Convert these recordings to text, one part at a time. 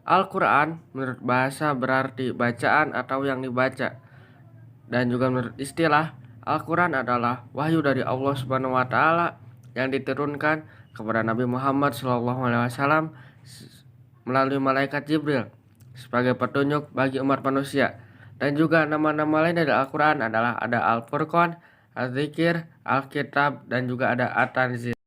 Al-Quran menurut bahasa berarti bacaan atau yang dibaca. Dan juga menurut istilah, Al-Quran adalah wahyu dari Allah Subhanahu wa Ta'ala yang diturunkan kepada Nabi Muhammad SAW melalui malaikat Jibril sebagai petunjuk bagi umat manusia. Dan juga nama-nama lain dari Al-Quran adalah ada Al-Furqan, Al-Zikir, Al-Kitab, dan juga ada At-Tanzil.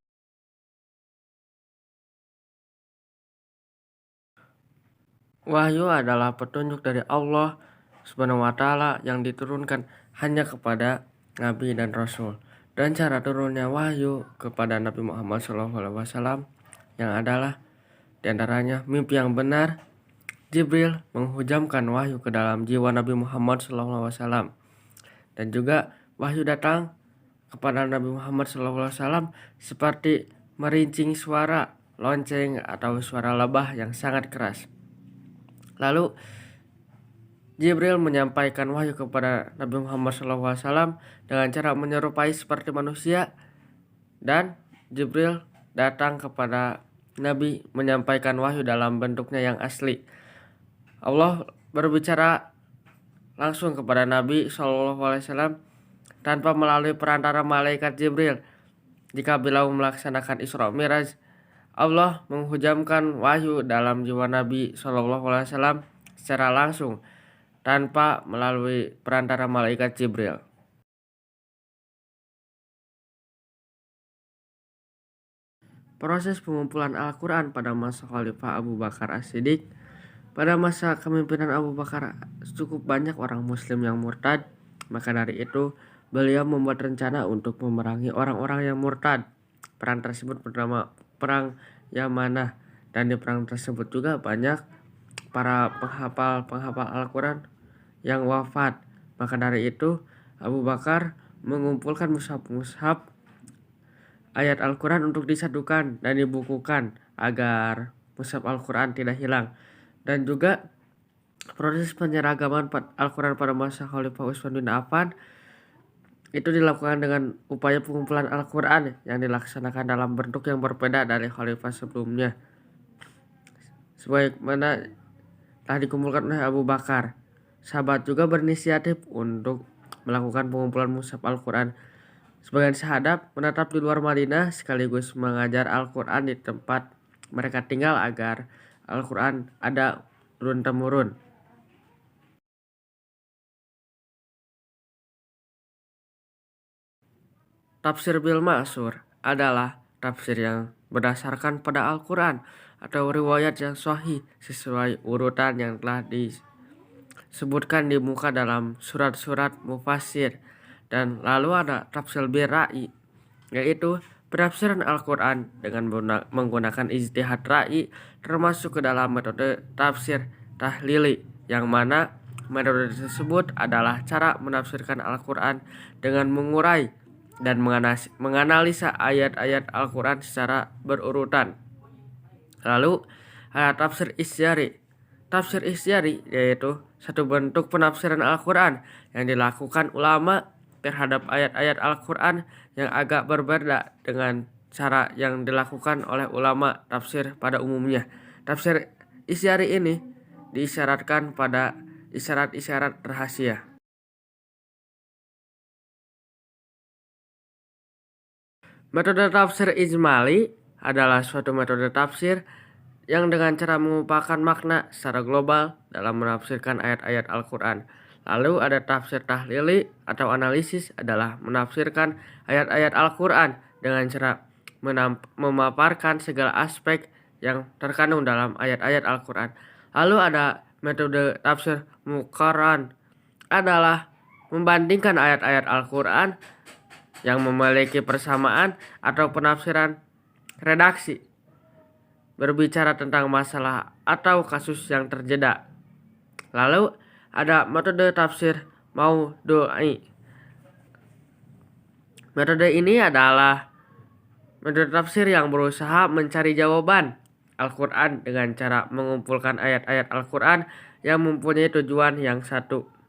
Wahyu adalah petunjuk dari Allah Subhanahu wa Ta'ala yang diturunkan hanya kepada Nabi dan Rasul. Dan cara turunnya wahyu kepada Nabi Muhammad SAW yang adalah diantaranya mimpi yang benar. Jibril menghujamkan wahyu ke dalam jiwa Nabi Muhammad SAW. Dan juga wahyu datang kepada Nabi Muhammad SAW seperti merincing suara lonceng atau suara lebah yang sangat keras. Lalu Jibril menyampaikan wahyu kepada Nabi Muhammad SAW dengan cara menyerupai seperti manusia, dan Jibril datang kepada Nabi menyampaikan wahyu dalam bentuknya yang asli. Allah berbicara langsung kepada Nabi SAW tanpa melalui perantara malaikat Jibril. Jika beliau melaksanakan Isra Miraj, Allah menghujamkan wahyu dalam jiwa Nabi SAW secara langsung tanpa melalui perantara malaikat Jibril. Proses pengumpulan Al-Quran pada masa Khalifah Abu Bakar As-Siddiq. Pada masa kepemimpinan Abu Bakar cukup banyak orang muslim yang murtad. Maka dari itu beliau membuat rencana untuk memerangi orang-orang yang murtad. Perang tersebut bernama Perang Yamanah, dan di perang tersebut juga banyak para penghafal Al-Quran yang wafat. Maka dari itu Abu Bakar mengumpulkan mushaf-mushaf ayat Al-Quran untuk disatukan dan dibukukan agar mushaf Al-Quran tidak hilang. Dan juga proses penyeragaman Al-Quran pada masa Khalifah Utsman bin Affan itu dilakukan dengan upaya pengumpulan Al-Quran yang dilaksanakan dalam bentuk yang berbeda dari khalifah sebelumnya, sebagaimana telah dikumpulkan oleh Abu Bakar. Sahabat juga berinisiatif untuk melakukan pengumpulan mushaf Al-Quran. Sebagian sahabat menetap di luar Madinah sekaligus mengajar Al-Quran di tempat mereka tinggal agar Al-Quran ada turun-temurun. Tafsir bil ma'sur adalah tafsir yang berdasarkan pada Al-Quran atau riwayat yang sahih sesuai urutan yang telah disebutkan di muka dalam surat-surat mufassir. Dan lalu ada tafsir bil ra'i, yaitu penafsiran Al-Quran dengan menggunakan ijtihad ra'i, termasuk ke dalam metode tafsir tahlili, yang mana metode tersebut adalah cara menafsirkan Al-Quran dengan mengurai dan menganalisa ayat-ayat Al-Quran secara berurutan. Lalu ada tafsir isyari. Tafsir isyari yaitu satu bentuk penafsiran Al-Quran yang dilakukan ulama terhadap ayat-ayat Al-Quran yang agak berbeda dengan cara yang dilakukan oleh ulama tafsir pada umumnya. Tafsir isyari ini diisyaratkan pada isyarat-isyarat rahasia. Metode tafsir ijmali adalah suatu metode tafsir yang dengan cara mengumpulkan makna secara global dalam menafsirkan ayat-ayat Al-Quran. Lalu ada tafsir tahlili atau analisis, adalah menafsirkan ayat-ayat Al-Quran dengan cara memaparkan segala aspek yang terkandung dalam ayat-ayat Al-Quran. Lalu ada metode tafsir muqarran, adalah membandingkan ayat-ayat Al-Quran yang memiliki persamaan atau penafsiran redaksi, berbicara tentang masalah atau kasus yang terjeda. Lalu ada metode tafsir maudu'i. Metode ini adalah metode tafsir yang berusaha mencari jawaban Al-Quran dengan cara mengumpulkan ayat-ayat Al-Quran yang mempunyai tujuan yang satu.